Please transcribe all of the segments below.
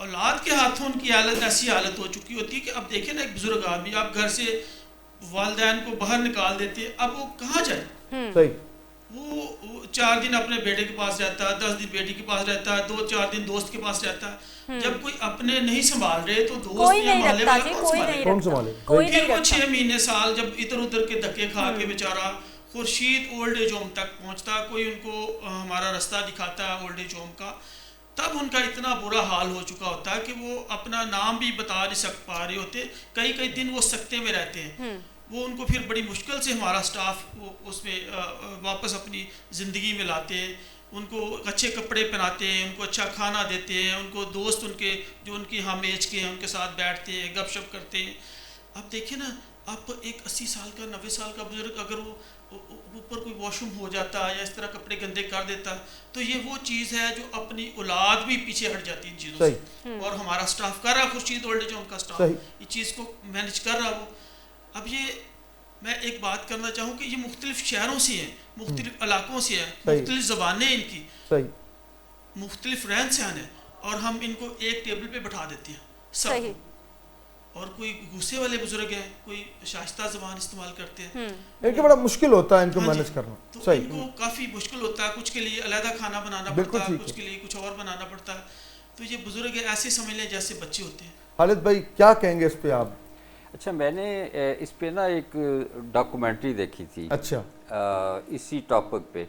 اولاد کے ہاتھوں ان کی حالت ایسی حالت ہو چکی ہوتی ہے کہ اب دیکھیں نا ایک بزرگ آدمی آپ گھر سے والدین کو باہر نکال دیتے ہیں, اب وہ کہاں جائے؟ صحیح. وہ 4 دن اپنے بیٹے کے پاس رہتا ہے, 10 دن بیٹی کے پاس رہتا ہے, 2-4 دن دوست کے پاس رہتا ہے. جب کوئی اپنے نہیں سنبھال رہے تو دوست یا محلے والا کون سنبھالے؟ پھر وہ 6 مہینے سال جب ادھر ادھر کے دھکے کھا کے بیچارہ خورشید اولڈ ایج ہوم تک پہنچتا, کوئی ان کو ہمارا رستہ دکھاتا ہے اولڈ ایج ہوم کا, تب ان کا اتنا برا حال ہو چکا ہوتا ہے کہ وہ اپنا نام بھی بتا نہیں پا رہے ہوتے. کئی دن وہ سکتے میں رہتے ہیں. وہ ان کو پھر بڑی مشکل سے ہمارا سٹاف اس میں واپس اپنی زندگی میں لاتے ہیں, ان کو اچھے کپڑے پہناتے ہیں, ان کو اچھا کھانا دیتے ہیں, ان کو دوست ان کے جو ان کی ہم ایج کے ہیں ان کے ساتھ بیٹھتے ہیں, گپ شپ کرتے ہیں. اب دیکھیں نا, آپ ایک 80 سال کا 90 سال کا بزرگ اگر وہ اوپر کوئی واش روم ہو جاتا ہے یا اس طرح کپڑے گندے کر دیتا ہے تو یہ وہ چیز ہے جو اپنی اولاد بھی پیچھے ہٹ جاتی ہے ان چیزوں سے. اور ہمارا سٹاف کر رہا خورشید اولڈ ایج ہوم کا سٹاف یہ چیز کو مینیج کر رہا. وہ اب یہ میں ایک بات کرنا چاہوں کہ یہ مختلف شہروں سے ہیں, مختلف علاقوں سے ہیں, مختلف زبانیں ان کی, مختلف رہن سہن ہیں, اور ہم ان کو ایک ٹیبل پہ بٹھا دیتے ہیں سب. اور کوئی غصے والے بزرگ ہیں, کوئی شائستہ زبان استعمال کرتے ہیں, ان کے بڑا مشکل ہوتا ہے ان کو مینیج کرنا. تو ان کو کافی مشکل ہوتا ہے, کچھ کے لیے علیحدہ کھانا بنانا پڑتا ہے, کچھ کے لیے کچھ اور بنانا پڑتا ہے. تو یہ بزرگ ایسے سمجھ لیں جیسے بچے ہوتے ہیں. خالد بھائی کیا کہیں گے اس پہ آپ؟ اچھا, میں نے اس پہ نا ایک ڈاکومنٹری دیکھی تھی. اچھا. اسی ٹاپک پہ.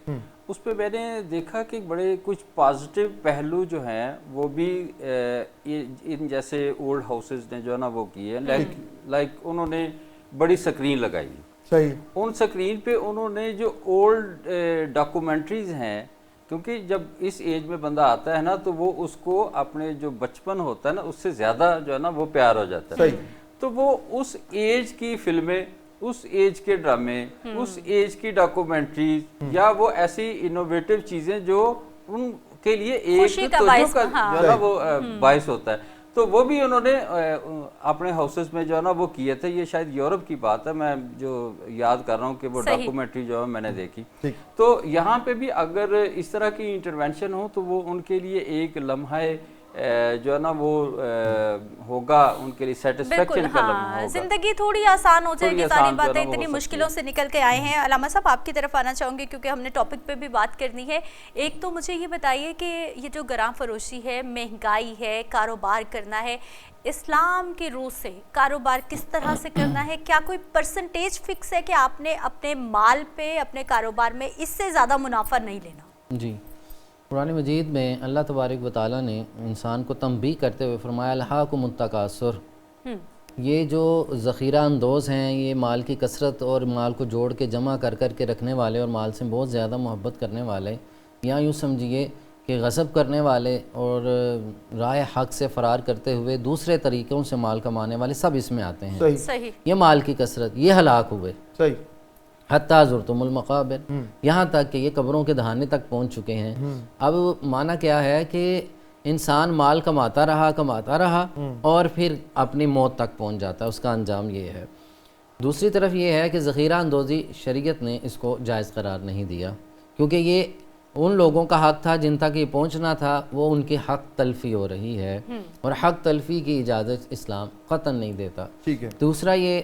اس پہ میں نے دیکھا کہ بڑے کچھ پازیٹیو پہلو جو ہیں وہ بھی ان جیسے اولڈ ہاؤسز نے جو ہے نا وہ کیے ہیں. لائک انہوں نے بڑی سکرین لگائی. صحیح. ان سکرین پہ انہوں نے جو اولڈ ڈاکومنٹریز ہیں, کیونکہ جب اس ایج میں بندہ آتا ہے نا تو وہ اس کو اپنے جو بچپن ہوتا ہے نا اس سے زیادہ جو ہے نا وہ پیار ہو جاتا ہے. صحیح. تو وہ اس ایج کی فلمیں, اس ایج کے ڈرامے, اس ایج کی ڈاکومنٹریز یا وہ ایسی انوویٹو چیزیں جو ان کے لیے ایک توجہ کا جو ہے نا وہ باعث ہوتا ہے. تو وہ بھی انہوں نے اپنے ہاؤسز میں جو ہے نا وہ کیے تھے. یہ شاید یورپ کی بات ہے, میں جو یاد کر رہا ہوں کہ وہ ڈاکومنٹری جو ہے میں نے دیکھی. تو یہاں پہ بھی اگر اس طرح کی انٹرونشن ہو تو وہ ان کے لیے ایک لمحہ جو ہے نا وہ ہوگا, ان کے لیے سیٹسفیکشن کا لمحہ ہوگا. زندگی تھوڑی آسان ہو جائے گی. ساری باتیں اتنی مشکلوں سے نکل کے آئے ہیں. علامہ صاحب آپ کی طرف آنا چاہوں گی کیونکہ ہم نے ٹاپک پہ بھی بات کرنی ہے. ایک تو مجھے یہ بتائیے کہ یہ جو گراں فروشی ہے, مہنگائی ہے, کاروبار کرنا ہے, اسلام کی روح سے کاروبار کس طرح سے کرنا ہے؟ کیا کوئی پرسنٹیج فکس ہے کہ آپ نے اپنے مال پہ, اپنے کاروبار میں اس سے زیادہ منافع نہیں لینا؟ جی, قرآن مجید میں اللہ تبارک و تعالیٰ نے انسان کو تنبیہ کرتے ہوئے فرمایا الہاکم التکاثر. یہ جو ذخیرہ اندوز ہیں, یہ مال کی کثرت اور مال کو جوڑ کے جمع کر کے رکھنے والے اور مال سے بہت زیادہ محبت کرنے والے, یا یوں سمجھیے کہ غصب کرنے والے اور راہ حق سے فرار کرتے ہوئے دوسرے طریقوں سے مال کمانے والے سب اس میں آتے ہیں. صحیح. یہ مال کی کثرت, یہ ہلاک ہوئے. صحیح. حتیٰ زرتم المقابر, یہاں تک کہ یہ قبروں کے دہانے تک پہنچ چکے ہیں. اب معنی کیا ہے کہ انسان مال کماتا رہا اور پھر اپنی موت تک پہنچ جاتا ہے. اس کا انجام یہ ہے. دوسری طرف یہ ہے کہ ذخیرہ اندوزی شریعت نے اس کو جائز قرار نہیں دیا, کیونکہ یہ ان لوگوں کا حق تھا جن تک یہ پہنچنا تھا, وہ ان کی حق تلفی ہو رہی ہے, اور حق تلفی کی اجازت اسلام قطعاً نہیں دیتا. ٹھیک ہے. دوسرا یہ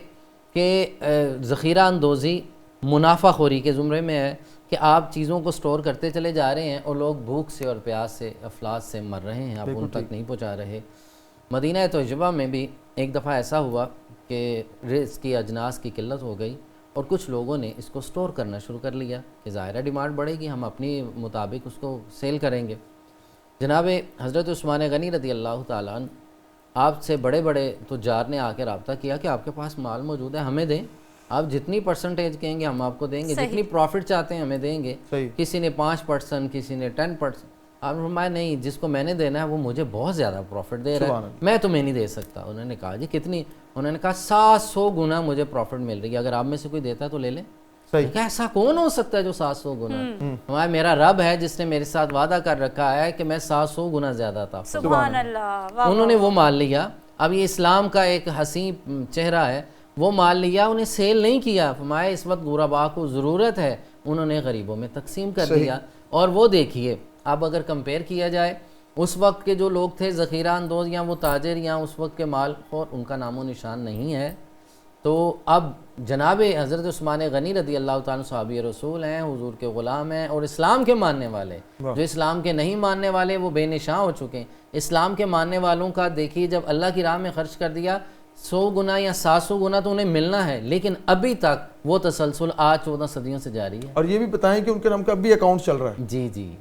کہ ذخیرہ اندوزی منافع خوری کے زمرے میں ہے کہ آپ چیزوں کو سٹور کرتے چلے جا رہے ہیں اور لوگ بھوک سے اور پیاس سے افلاس سے مر رہے ہیں, آپ ان تک نہیں پہنچا رہے. مدینہ طیبہ میں بھی ایک دفعہ ایسا ہوا کہ رزق کی اجناس کی قلت ہو گئی اور کچھ لوگوں نے اس کو سٹور کرنا شروع کر لیا کہ ظاہرہ ڈیمانڈ بڑھے گی, ہم اپنی مطابق اس کو سیل کریں گے. جناب حضرت عثمان غنی رضی اللہ تعالیٰ عنہ, آپ سے بڑے بڑے تجار نے آ کے رابطہ کیا کہ آپ کے پاس مال موجود ہے, ہمیں دیں, آپ جتنی پرسنٹیج کہیں گے ہم آپ کو دیں گے, جتنی پروفٹ چاہتے ہیں ہمیں دیں گے. کسی نے 5%, کسی نے 10%. آپ نے فرمایا نہیں, جس کو میں نے دینا ہے وہ مجھے بہت زیادہ پروفٹ دے رہا ہے, میں تمہیں نہیں دے سکتا. انہوں نے کہا جی کتنی؟ انہوں نے کہا 700 گنا مجھے پروفٹ مل رہی ہے, اگر آپ میں سے کوئی دیتا ہے تو لے لیں. ایسا کون ہو سکتا ہے جو 700 گنا؟ ہمارا میرا رب ہے جس نے میرے ساتھ وعدہ کر رکھا ہے کہ میں 700 گنا زیادہ تھا. سبحان اللہ. انہوں نے وہ مال لیا. اب یہ اسلام کا ایک حسین چہرہ ہے, وہ مال لیا, انہیں سیل نہیں کیا. فرمایا اس وقت غرباء کو ضرورت ہے, انہوں نے غریبوں میں تقسیم کر دیا. اور وہ دیکھیے اب اگر کمپیئر کیا جائے اس وقت کے جو لوگ تھے ذخیرہ اندوز یا وہ تاجر یا اس وقت کے مال خور، ان کا نام و نشان نہیں ہے. تو اب جناب حضرت عثمان غنی رضی اللہ تعالیٰ صحابی رسول ہیں، حضور کے غلام ہیں، اور اسلام کے ماننے والے. جو اسلام کے نہیں ماننے والے وہ بے نشاں ہو چکے ہیں. اسلام کے ماننے والوں کا دیکھیے جب اللہ کی راہ میں خرچ کر دیا 100 گنا یا 700 گنا تو انہیں ملنا ہے، لیکن ابھی تک وہ تسلسل آج 14 صدیوں سے جاری ہے. اور یہ بھی بتائیں کہ ان کے نام کا ابھی اکاؤنٹ چل رہا ہے. جی جی،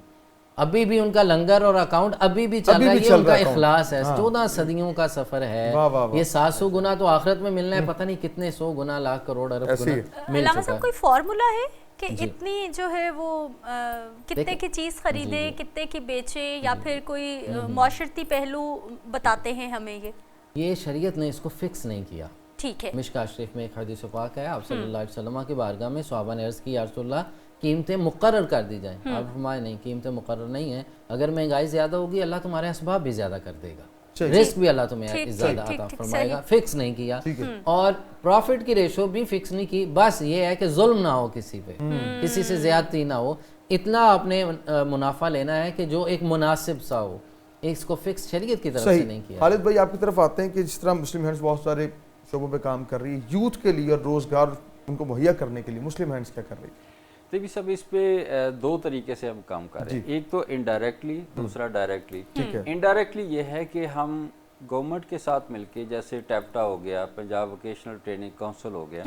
ابھی بھی ان کا لنگر اور اکاؤنٹ ابھی بھی چل رہا ہے. یہ ان کا اخلاص ہے. 14 صدیوں کا سفر ہے. یہ 700 گنا تو آخرت میں ملنا ہے، پتہ نہیں کتنے 100 گنا، لاکھ، کروڑ، ارب گنا مل چکا ہے. کوئی فارمولا ہے کہ اتنی جو ہے وہ کتنے کی چیز خریدے، کتنے کی بیچے، یا پھر کوئی معاشرتی پہلو بتاتے ہیں ہمیں؟ یہ شریعت نے اس کو فکس نہیں کیا. ٹھیک ہے. مشکاۃ شریف میں ایک حدیث پاک ہے، آپ صلی اللہ علیہ وسلم کی بارگاہ میں صحابہ نے عرض کی یا رسول اللہ قیمتیں مقرر کر دی جائیں. آپ فرمائے نہیں، قیمتیں مقرر نہیں ہیں. اگر مہنگائی زیادہ ہوگی اللہ تمہارے اسباب بھی زیادہ کر دے گا، رزق بھی اللہ تمہیں زیادہ عطا فرمائے گا. فکس نہیں کیا. اور پروفٹ کی ریشو بھی فکس نہیں کی. بس یہ ہے کہ ظلم نہ ہو کسی پہ، کسی سے زیادتی نہ ہو. اتنا آپ نے منافع لینا ہے کہ جو ایک مناسب سا ہو. اس کو فکس شریعت کی طرف سے نہیں کیا. خالد بھائی آپ کی طرف آتے ہیں کہ جس طرح مسلم ہینڈز بہت سارے شعبوں پہ کام کر رہی ہے، یوتھ کے لیے اور روزگار ان کو مہیا کرنے کے لیے مسلم ہینڈز کیا کر رہی ہے؟ دیکھیے سب اس پہ 2 طریقے سے ہم کام کر رہے ہیں. ایک تو انڈائریکٹلی، دوسرا ڈائریکٹلی. انڈائریکٹلی یہ ہے کہ ہم گورنمنٹ کے ساتھ مل کے، جیسے ٹیپٹا ہو گیا، پنجاب ووکیشنل ٹریننگ کونسل ہو گیا،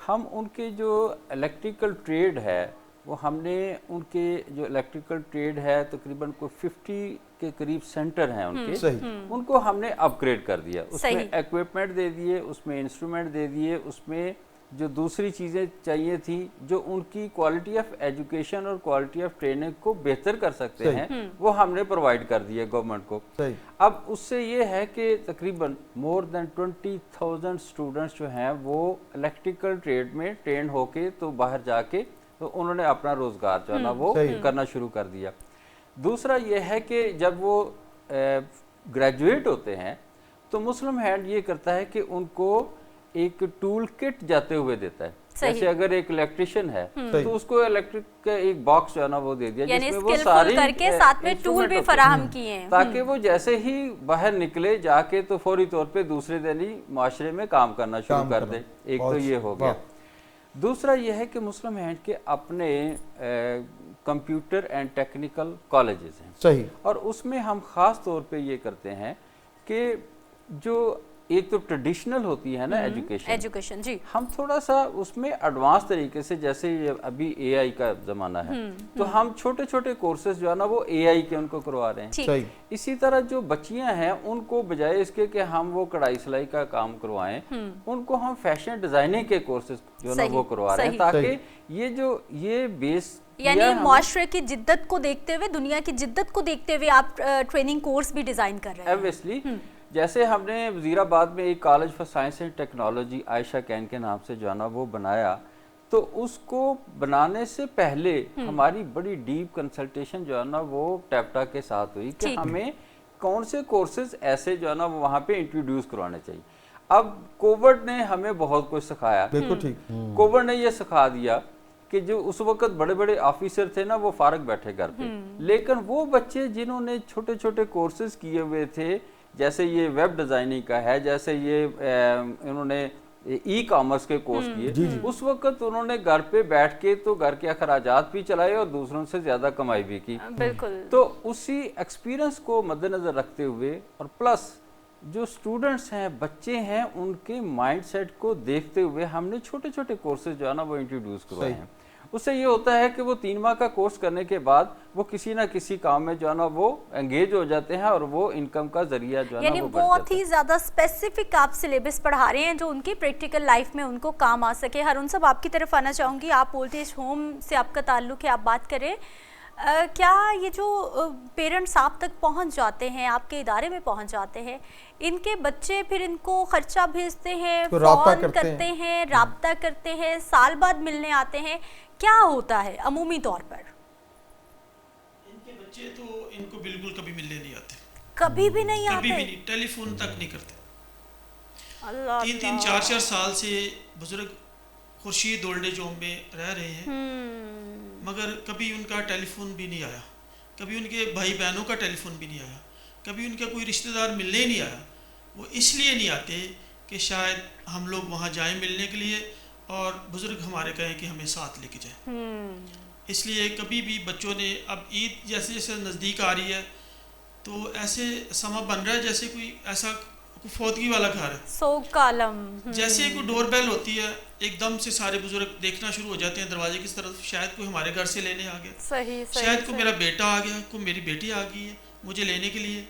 ہم ان کے جو الیکٹریکل ٹریڈ ہے وہ ہم نے ان کے جو الیکٹریکل ٹریڈ ہے تقریباً کوئی 50 کے قریب سینٹر ہیں ان کے، ان کو ہم نے اپ گریڈ کر دیا. اس میں ایکوپمنٹ دے دیے، اس میں انسٹرومنٹ دے دیے، اس میں جو دوسری چیزیں چاہیے تھیں جو ان کی کوالٹی آف ایجوکیشن اور کوالٹی آف ٹریننگ کو بہتر کر سکتے ہیں، وہ ہم نے پرووائڈ کر دیے گورنمنٹ کو. اب اس سے یہ ہے کہ تقریباً مور دین 20,000 اسٹوڈنٹس جو ہیں وہ الیکٹریکل ٹریڈ میں ٹرین ہو کے تو باہر جا کے تو انہوں نے اپنا روزگار جو ہے نا وہ کرنا شروع کر دیا. دوسرا یہ ہے کہ جب وہ گریجویٹ ہوتے ہیں تو مسلم ہینڈ یہ کرتا ہے کہ ان کو ایک ٹول کٹ جاتے ہوئے دیتا ہے. جیسے اگر ایک الیکٹریشین ہے تو اس کو الیکٹرک کا ایک باکس جو ہے نا وہ دے دیا جس میں وہ ساری کر کے ساتھ میں ٹول بھی فراہم کیے ہیں تاکہ وہ جیسے ہی باہر نکلے جا کے تو فوری طور پہ دوسرے دن ہی معاشرے میں کام کرنا شروع کر دے. ایک تو یہ ہو گیا. دوسرا یہ ہے کہ مسلم ہینڈ کے اپنے کمپیوٹر اینڈ ٹیکنیکل کالجز ہیں. صحیح. اور اس میں ہم خاص طور پہ یہ کرتے ہیں کہ جو ایک تو ٹریڈیشنل ہوتی ہے نا ایجوکیشن، جی، ہم تھوڑا سا اس میں ایڈوانس طریقے سے، جیسے ابھی اے آئی کا زمانہ ہے تو ہم چھوٹے چھوٹے کورسز جو ہے نا وہ اے آئی کے ان کو کروا رہے ہیں. اسی طرح جو بچیاں ہیں ان کو بجائے اس کے کہ ہم وہ کڑھائی سلائی کا کام کروائیں، ان کو ہم فیشن ڈیزائننگ کے کورسز جو ہے نا وہ کروا رہے ہیں تاکہ یہ بیس، یعنی معاشرے کی جدت کو دیکھتے ہوئے، دنیا کی جدت کو دیکھتے ہوئے آپ ٹریننگ کورس بھی ڈیزائن کر رہے ہیں. ایبویسلی جیسے ہم نے وزیر آباد میں ایک college for science and technology Ayesha کین کے نام سے جو ہے نا وہ بنایا، تو اس کو بنانے سے پہلے ہماری بڑی ڈیپ کنسلٹیشن جو ہے نا وہ ٹیپٹا کے ساتھ ہوئی کہ ہمیں کون سے کورسز ایسے جو ہے نا وہاں پہ انٹروڈیوس کروانے چاہیے. اب کووڈ نے ہمیں بہت کچھ سکھایا. کووڈ نے یہ سکھا دیا کہ جو اس وقت بڑے بڑے آفیسر تھے نا وہ فارغ بیٹھے گھر پہ، لیکن وہ بچے جنہوں نے چھوٹے چھوٹے کورسز کیے ہوئے تھے، جیسے یہ ویب ڈیزائننگ کا ہے، جیسے یہ انہوں نے ای کامرس کے کورس کیے، اس وقت انہوں نے گھر پہ بیٹھ کے تو گھر کے اخراجات بھی چلائے اور دوسروں سے زیادہ کمائی بھی کی. تو اسی ایکسپیرینس کو مد نظر رکھتے ہوئے اور پلس جو اسٹوڈنٹس ہیں، بچے ہیں، ان کے مائنڈ سیٹ کو دیکھتے ہوئے ہم نے چھوٹے چھوٹے کورسز جو ہے نا وہ انٹروڈیوس کروائے ہیں. اس سے یہ ہوتا ہے کہ وہ 3 ماہ کا کورس کرنے کے بعد وہ کسی نہ کسی کام میں جو ہے نا وہ انگیج ہو جاتے ہیں اور وہ انکم کا ذریعہ جو ہے نا وہ بڑھ جاتا ہے. بہت ہی زیادہ اسپیسیفک آپ سلیبس پڑھا رہے ہیں جو ان کی پریکٹیکل لائف میں ان کو کام آ سکے. ہارون صاحب آپ کی طرف آنا چاہوں گی. آپ اولڈ ایج ہوم سے آپ کا تعلق ہے, آپ بات کریں کیا یہ جو پیرنٹس آپ تک پہنچ جاتے ہیں, آپ کے ادارے میں پہنچ جاتے ہیں, ان کے بچے پھر ان کو خرچہ بھیجتے ہیں, فون کرتے ہیں, رابطہ کرتے ہیں, سال بعد ملنے آتے ہیں, کیا ہوتا ہے عمومی طور پر؟ ان کے بچے تو ان کو بالکل کبھی ملنے نہیں آتے, کبھی بھی نہیں آتے, کبھی بھی نہیں, ٹیلی فون تک نہیں کرتے. 3-3 4-4 سال سے بزرگ خورشید اولڈ ایج ہوم میں رہ رہے ہیں, مگر کبھی ان کا ٹیلی فون بھی نہیں آیا. کبھی ان کے بھائی بہنوں کا ٹیلی فون بھی نہیں آیا, کبھی ان کا کوئی رشتہ دار ملنے ہی نہیں آیا. وہ اس لیے نہیں آتے کہ شاید ہم لوگ وہاں جائیں ملنے کے لیے اور بزرگ ہمارے کہیں کہ ہمیں ساتھ لے کے جائیں. اس لیے کبھی بھی بچوں نے, اب عید جیسے جیسے نزدیک آ رہی ہے تو ایسے سما بن رہا ہے جیسے کوئی ایسا فوتگی والا گھر ہے, سوگ کا عالم. جیسے کوئی ڈور بیل ہوتی ہے ایک دم سے سارے بزرگ دیکھنا شروع ہو جاتے ہیں دروازے کی طرف, شاید کوئی ہمارے گھر سے لینے آ گیا, شاید کوئی میرا بیٹا آ گیا, کوئی میری بیٹی آ گئی ہے مجھے لینے کے لیے.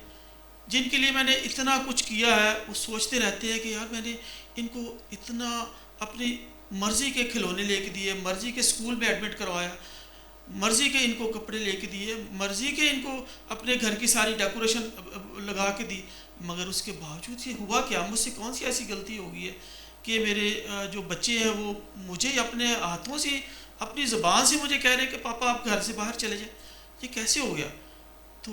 جن کے لیے میں نے اتنا کچھ کیا ہے وہ سوچتے رہتے ہیں کہ یار میں نے ان کو اتنا اپنی مرضی کے کھلونے لے کے دیے, مرضی کے اسکول میں ایڈمٹ کروایا, مرضی کے ان کو کپڑے لے کے دیے, مرضی کے ان کو اپنے گھر کی ساری ڈیکوریشن لگا کے دی, مگر اس کے باوجود یہ ہوا کیا, مجھ سے کون سی ایسی غلطی ہو گئی ہے کہ میرے جو بچے ہیں وہ مجھے اپنے ہاتھوں سے اپنی زبان سے مجھے کہہ رہے ہیں کہ پاپا آپ گھر سے باہر چلے جائیں. یہ کیسے ہو گیا؟ تو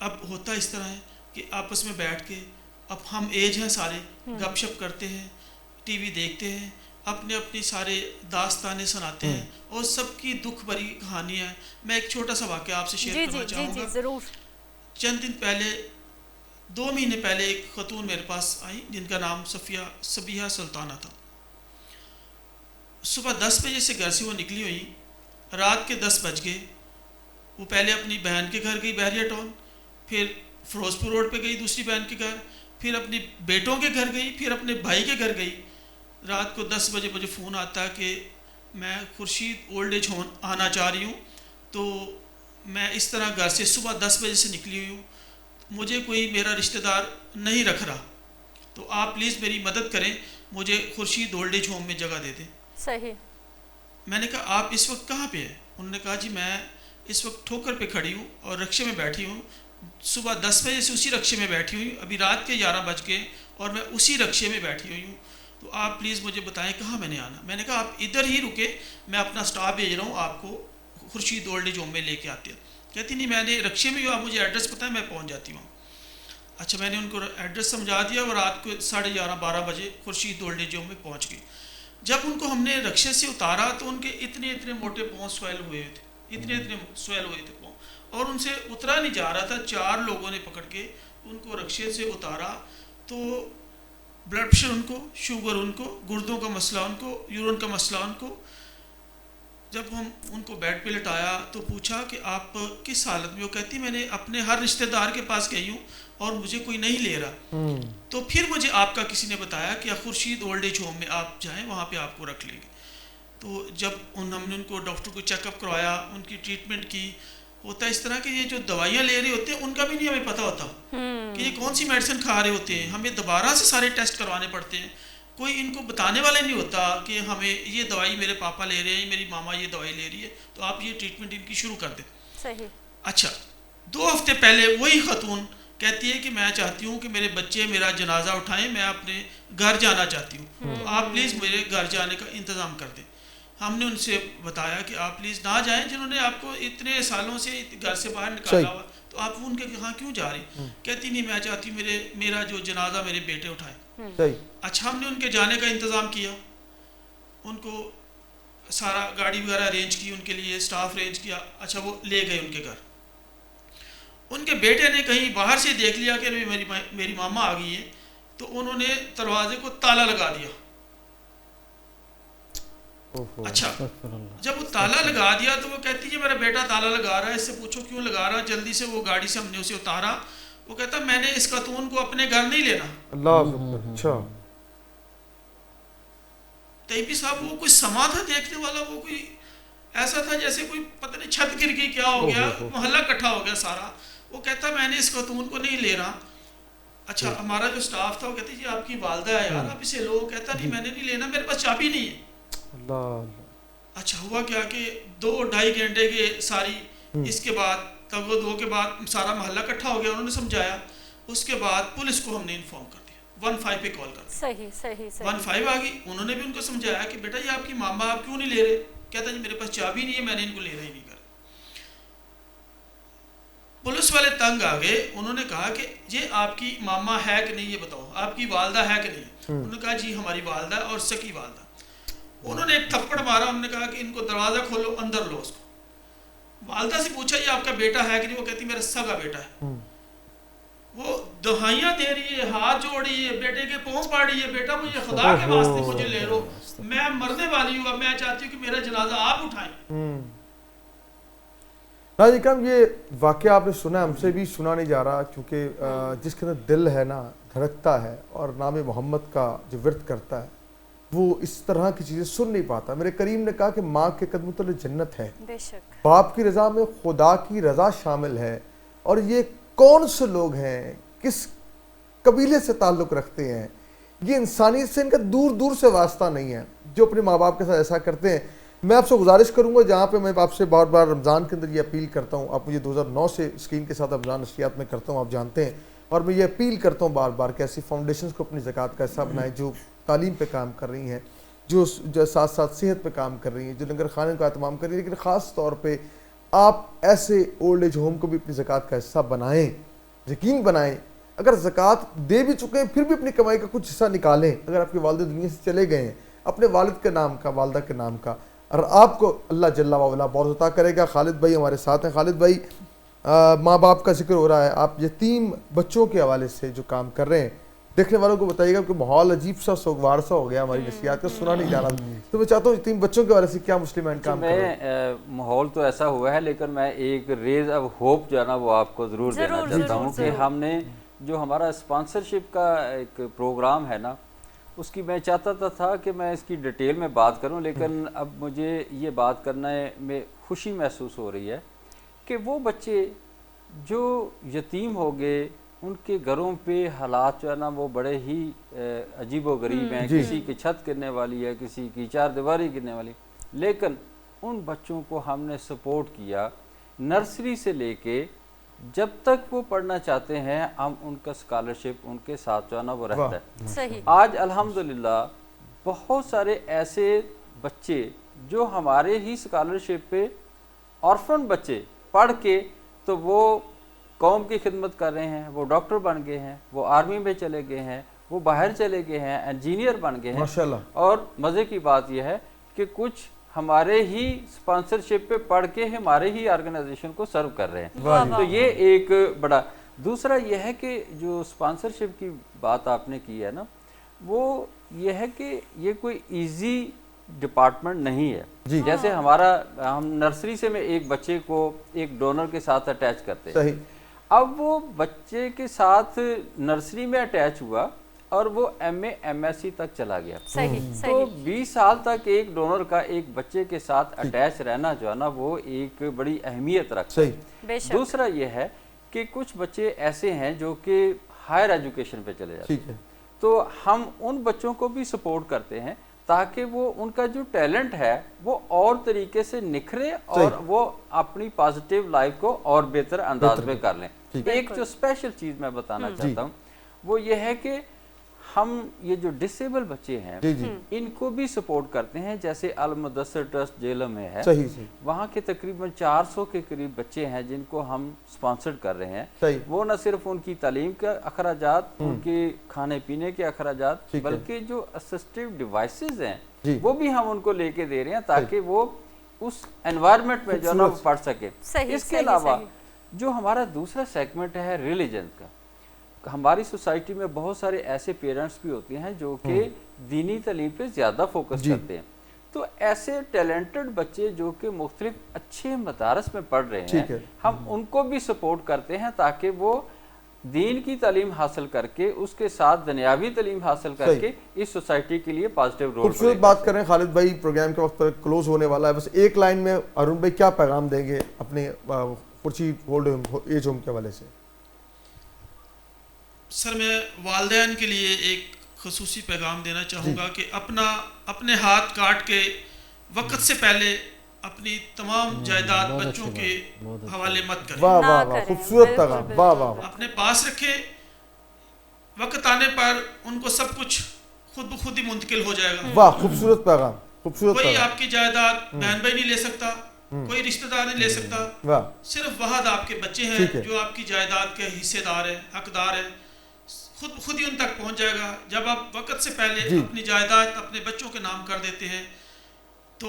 اب ہوتا اس طرح ہے کہ آپس میں بیٹھ کے, اب ہم ایج ہیں سارے, گپ شپ کرتے ہیں, ٹی وی دیکھتے ہیں, اپنے اپنی سارے داستانیں سناتے ہیں اور سب کی دکھ بھری کہانیاں ہیں. میں ایک چھوٹا سا واقعہ آپ سے شیئر کرنا چاہوں گا. ضرور. چند دن پہلے, 2 مہینے پہلے ایک خاتون میرے پاس آئی جن کا نام صبیحہ سلطانہ تھا. صبح 10 بجے سے گھر سے وہ نکلی ہوئی, رات کے 10 بج گئے. وہ پہلے اپنی بہن کے گھر گئی بحریہ ٹاؤن, پھر فیروز پور روڈ پہ گئی دوسری بہن کے گھر, پھر اپنی بیٹوں کے گھر گئی, پھر اپنے بھائی کے گھر گئی. رات کو 10 بجے مجھے فون آتا ہے کہ میں خورشید اولڈ ایج ہوم آنا چاہ رہی ہوں, تو میں اس طرح گھر سے صبح 10 بجے سے نکلی ہوئی ہوں, مجھے کوئی میرا رشتہ دار نہیں رکھ رہا, تو آپ پلیز میری مدد کریں, مجھے خورشید اولڈ ایج ہوم میں جگہ دے دیں. صحیح. میں نے کہا آپ اس وقت کہاں پہ ہیں؟ انہوں نے کہا جی میں اس وقت ٹھوکر پہ کھڑی ہوں اور رکشے میں بیٹھی ہوں, صبح 10 بجے سے اسی رکشے میں بیٹھی ہوئی ہوں, ابھی رات کے 11 بج گئے اور میں اسی رکشے میں بیٹھی ہوئی ہوں, تو آپ پلیز مجھے بتائیں کہاں میں نے آنا. میں نے کہا آپ ادھر ہی رکے, میں اپنا سٹاف بھیج رہا ہوں, آپ کو خورشید اولڈ ایج ہوم میں لے کے آتے ہیں. کہتی نہیں میں نے رکشے میں ہوں, آپ مجھے ایڈریس بتائیں میں پہنچ جاتی ہوں. اچھا میں نے ان کو ایڈریس سمجھا دیا اور رات کو 11:30-12 بجے خورشید اولڈ ایج ہوم میں پہنچ گئی. جب ان کو ہم نے رکشے سے اتارا تو ان کے اتنے موٹے پاؤں سویل ہوئے تھے, اتنے سویل ہوئے تھے پاؤں, اور ان سے اترا نہیں جا رہا تھا. 4 لوگوں نے پکڑ کے ان کو رکشے سے اتارا, تو بلڈ پریشر ان کو, شوگر ان کو, گردوں کا مسئلہ ان کو, یورین کا مسئلہ ان کو. جب ہم ان کو بیڈ پہ لٹایا تو پوچھا کہ آپ کس حالت میں ہو؟ کہتی میں نے اپنے ہر رشتہ دار کے پاس گئی ہوں اور مجھے کوئی نہیں لے رہا. تو پھر مجھے آپ کا کسی نے بتایا کہ خورشید اولڈ ایج ہوم میں آپ جائیں, وہاں پہ آپ کو رکھ لیں گے. تو جب ہم نے ان کو ڈاکٹر کو چیک اپ کروایا, ان کی ٹریٹمنٹ کی. ہوتا ہے اس طرح کہ یہ جو دوائیاں لے رہے ہوتے ہیں ان کا بھی نہیں ہمیں پتہ ہوتا کہ یہ کون سی میڈیسن کھا رہے ہوتے ہیں, ہمیں دوبارہ سے سارے ٹیسٹ کروانے پڑتے ہیں. کوئی ان کو بتانے والے نہیں ہوتا کہ ہمیں یہ دوائی میرے پاپا لے رہے ہیں, میری ماما یہ دوائی لے رہی ہے, تو آپ یہ ٹریٹمنٹ ان کی شروع کر دیں. صحیح. اچھا 2 ہفتے پہلے وہی خاتون کہتی ہے کہ میں چاہتی ہوں کہ میرے بچے میرا جنازہ اٹھائیں, میں اپنے گھر جانا چاہتی ہوں, تو آپ پلیز میرے گھر جانے کا انتظام کر دیں. ہم نے ان سے بتایا کہ آپ پلیز نہ جائیں, جنہوں نے آپ کو اتنے سالوں سے گھر سے باہر نکالا ہوا, تو آپ ان کے یہاں کیوں جا رہی؟ کہتی نہیں میں چاہتی ہوں میرا جو جنازہ میرے بیٹے اٹھائیں. اچھا ہم نے ان کے جانے کا انتظام کیا, ان کو سارا گاڑی وغیرہ ارینج کی, ان کے لیے اسٹاف ارینج کیا. اچھا وہ لے گئے ان کے گھر. ان کے بیٹے نے کہیں باہر سے دیکھ لیا کہ میری ماما آ گئی ہے, تو انہوں نے دروازے کو تالا لگا دیا. اچھا جب وہ تالا لگا دیا تو وہ کہتی ہے میرا بیٹا تالا لگا رہا ہے, اس سے پوچھو کیوں لگا رہا. جلدی سے وہ گاڑی سے ہم نے اسے اتارا. وہ کہتا میں نے اس خاتون کو اپنے گھر نہیں لینا. اللہ. اچھا طیبی صاحب وہ کوئی سما تھا دیکھنے والا, وہ کوئی ایسا تھا جیسے کوئی پتہ نہیں چھت گر گئی, کیا ہو گیا, محلہ اکٹھا ہو گیا سارا. وہ کہتا میں نے اس خاتون کو نہیں لے رہا. اچھا ہمارا جو سٹاف تھا وہ کہتے جی آپ کی والدہ ہے یار, آپ اسے لو. کہتا نہیں میں نے نہیں لینا, میرے پاس چابی نہیں ہے. اچھا ہوا کیا کہ 2-2.5 گھنٹے کے ساری اس کے بعد تب وہ 2 کے بعد سارا محلہ اکٹھا ہو گیا, انہوں نے سمجھایا. اس کے بعد پولیس کو ہم نے انفارم کر دیا, 15 پہ کال کر دیا. صحیح 15 آ گئی. انہوں نے بھی ان کو سمجھایا کہ بیٹا یہ آپ کی ماما آپ کیوں نہیں لے رہے. کہتا جی میرے پاس چابی نہیں ہے, میں نے ان کو لے رہا ہی نہیں کر. پولیس والے تنگ آ گئے. انہوں نے کہا کہ یہ آپ کی ماما ہے کہ نہیں, یہ بتاؤ آپ کی والدہ ہے کہ نہیں. انہوں نے کہا جی ہماری والدہ اور سکی والدہ. انہوں نے ایک تھپڑ مارا, انہوں نے کہا کہ ان کو دروازہ کھولو, اندر لو اس کو. والدہ سے پوچھا یہ آپ کا بیٹا ہے کہ نہیں, وہ کہتی میرا سگا بیٹا ہے. وہ دہائیاں دے رہی ہے, ہاتھ جوڑ رہی ہے, بیٹے کے پاؤں پاڑ رہی ہے, بیٹا مجھے خدا کے واسطے مجھے لے لو, میں مرنے والی ہوں, اب میں چاہتی ہوں کہ میرا جنازہ آپ اٹھائیں. ناظرین کرام, یہ واقعہ آپ نے سنا, ہم سے بھی سنا نہیں جا رہا, کیونکہ جس کے اندر دل ہے نا دھڑکتا ہے اور نام محمد کا جو ورد کرتا ہے وہ اس طرح کی چیزیں سن نہیں پاتا. میرے کریم نے کہا کہ ماں کے قدموں تلے جنت ہے, بے شک باپ کی رضا میں خدا کی رضا شامل ہے. اور یہ کون سے لوگ ہیں, کس قبیلے سے تعلق رکھتے ہیں, یہ انسانیت سے ان کا دور دور سے واسطہ نہیں ہے جو اپنے ماں باپ کے ساتھ ایسا کرتے ہیں. میں آپ سے گزارش کروں گا, جہاں پہ میں آپ سے بار بار رمضان کے اندر یہ اپیل کرتا ہوں, آپ مجھے 2009 سے اسکرین کے ساتھ رمضان نشریات میں کرتا ہوں, آپ جانتے ہیں, اور میں یہ اپیل کرتا ہوں بار بار کہ ایسی فاؤنڈیشنز کو اپنی زکوٰۃ کا حصہ بنائیں جو تعلیم پہ کام کر رہی ہیں, جو ساتھ ساتھ صحت پہ کام کر رہی ہیں, جو لنگر خانے کا اہتمام کر رہی ہیں. لیکن خاص طور پہ آپ ایسے اولڈ ایج ہوم کو بھی اپنی زکوٰۃ کا حصہ بنائیں, یقین بنائیں. اگر زکوٰۃ دے بھی چکے ہیں پھر بھی اپنی کمائی کا کچھ حصہ نکالیں. اگر آپ کے والد دنیا سے چلے گئے ہیں, اپنے والد کے نام کا, والدہ کے نام کا, اور آپ کو اللہ جل وعلا بہت عطا کرے گا. خالد بھائی ہمارے ساتھ ہیں. خالد بھائی, ماں باپ کا ذکر ہو رہا ہے, آپ یتیم بچوں کے حوالے سے جو کام کر رہے ہیں, دیکھنے والوں کو بتائیے گا کہ ماحول عجیب سا سوگوار سا ہو گیا, ہماری نشریات کا سنا نہیں جا رہا. تو میں چاہتا ہوں یتیم بچوں کے حوالے سے کیا مسلم اینڈ کام کر رہے ہیں. ماحول تو ایسا ہوا ہے, لیکن میں ایک ریز آف ہوپ جو ہے نا وہ آپ کو ضرور دینا چاہتا ہوں کہ ہم نے جو ہمارا اسپانسرشپ کا ایک پروگرام ہے نا, اس کی میں چاہتا تھا کہ میں اس کی ڈیٹیل میں بات کروں, لیکن اب مجھے یہ بات کرنے میں خوشی محسوس ہو رہی ہے کہ وہ بچے جو یتیم ہو گئے, ان کے گھروں پہ حالات جو ہے نا وہ بڑے ہی عجیب و غریب ہیں. کسی کی چھت گرنے والی ہے, کسی کی چار دیواری گرنے والی, لیکن ان بچوں کو ہم نے سپورٹ کیا نرسری سے لے کے جب تک وہ پڑھنا چاہتے ہیں. ہم ان کا اسکالرشپ ان کے ساتھ جو ہے نا وہ رہتا ہے. صحیح. آج الحمدللہ بہت سارے ایسے بچے جو ہمارے ہی اسکالرشپ پہ آرفن بچے پڑھ کے تو وہ قوم کی خدمت کر رہے ہیں, وہ ڈاکٹر بن گئے ہیں, وہ آرمی میں چلے گئے ہیں, وہ باہر چلے گئے ہیں, انجینئر بن گئے ہیں ماشاءاللہ. اور مزے کی بات یہ ہے کہ کچھ ہمارے ہی اسپانسرشپ پہ پڑھ کے ہمارے ہی آرگنائزیشن کو سرو کر رہے ہیں. تو یہ ایک بڑا. دوسرا یہ ہے کہ جو اسپانسرشپ کی بات آپ نے کی ہے نا, وہ یہ ہے کہ یہ کوئی ایزی ڈپارٹمنٹ نہیں ہے. جیسے ہم نرسری سے میں ایک بچے کو ایک ڈونر کے ساتھ اٹیچ کرتے ہیں. اب وہ بچے کے ساتھ نرسری میں اٹیچ ہوا اور وہ MA/MSc تک چلا گیا. تو 20 سال تک ایک ڈونر کا ایک بچے کے ساتھ اٹیچ رہنا جو ہے نا وہ ایک بڑی اہمیت رکھتا ہے. دوسرا یہ ہے کہ کچھ بچے ایسے ہیں جو کہ ہائر ایجوکیشن پہ چلے جاتے ہیں, تو ہم ان بچوں کو بھی سپورٹ کرتے ہیں تاکہ وہ ان کا جو ٹیلنٹ ہے وہ اور طریقے سے نکھرے اور وہ اپنی پازیٹیو لائف کو اور بہتر انداز میں کر لیں. ایک جو اسپیشل چیز میں بتانا چاہتا ہوں وہ یہ ہے کہ ہم یہ جو ڈسیبل بچے ہیں ان کو بھی سپورٹ کرتے ہیں. جیسے المدثر ٹرسٹ جیلم میں ہے, وہاں کے تقریباً 400 کے قریب بچے ہیں جن کو ہم سپانسرڈ کر رہے ہیں. وہ نہ صرف ان کی تعلیم کے اخراجات, ان کے کھانے پینے کے اخراجات, بلکہ جو اسسٹیو ڈیوائسز ہیں وہ بھی ہم ان کو لے کے دے رہے ہیں تاکہ وہ اس انوائرمنٹ میں جو ہے نا وہ پڑھ سکے. اس کے علاوہ جو ہمارا دوسرا سیگمنٹ ہے ریلیجن کا, ہماری سوسائٹی میں بہت سارے ایسے پیرنٹس بھی ہوتے ہیں جو کہ دینی تعلیم پہ زیادہ فوکس کرتے ہیں. تو ایسے ٹیلنٹڈ بچے جو کہ مختلف اچھے مدارس میں پڑھ رہے ہیں, ہم ان کو بھی سپورٹ کرتے ہیں تاکہ وہ دین کی تعلیم حاصل کر کے اس کے ساتھ دنیاوی تعلیم حاصل کر کے اس سوسائٹی کے لیے پازیٹیو رول. خوبصورت بات کریں خالد بھائی, پروگرام کے وقت کلوز ہونے والا ہے, بس ایک لائن میں ارون بھائی کیا پیغام دیں گے اپنے خورشید اولڈ ایج ہوم کے حوالے سے؟ سر میں والدین کے لیے ایک خصوصی پیغام دینا چاہوں گا کہ اپنے ہاتھ کاٹ کے وقت سے پہلے اپنی تمام جائیداد بچوں کے حوالے مت کریں. واہ واہ واہ, خوبصورت پیغام, واہ واہ. اپنے پاس رکھیں, وقت آنے پر ان کو سب کچھ خود بخود ہی منتقل ہو جائے گا. واہ, خوبصورت پیغام, خوبصورت. کوئی آپ کی جائیداد بہن بھائی نہیں لے سکتا, کوئی رشتہ دار نہیں لے سکتا, صرف وحد آپ کے بچے ہیں جو آپ کی جائیداد کے حصے دار ہیں, حقدار ہیں. خود ہی ان تک پہنچ جائے گا. جب آپ وقت سے پہلے اپنی جائیداد اپنے بچوں کے نام کر دیتے ہیں تو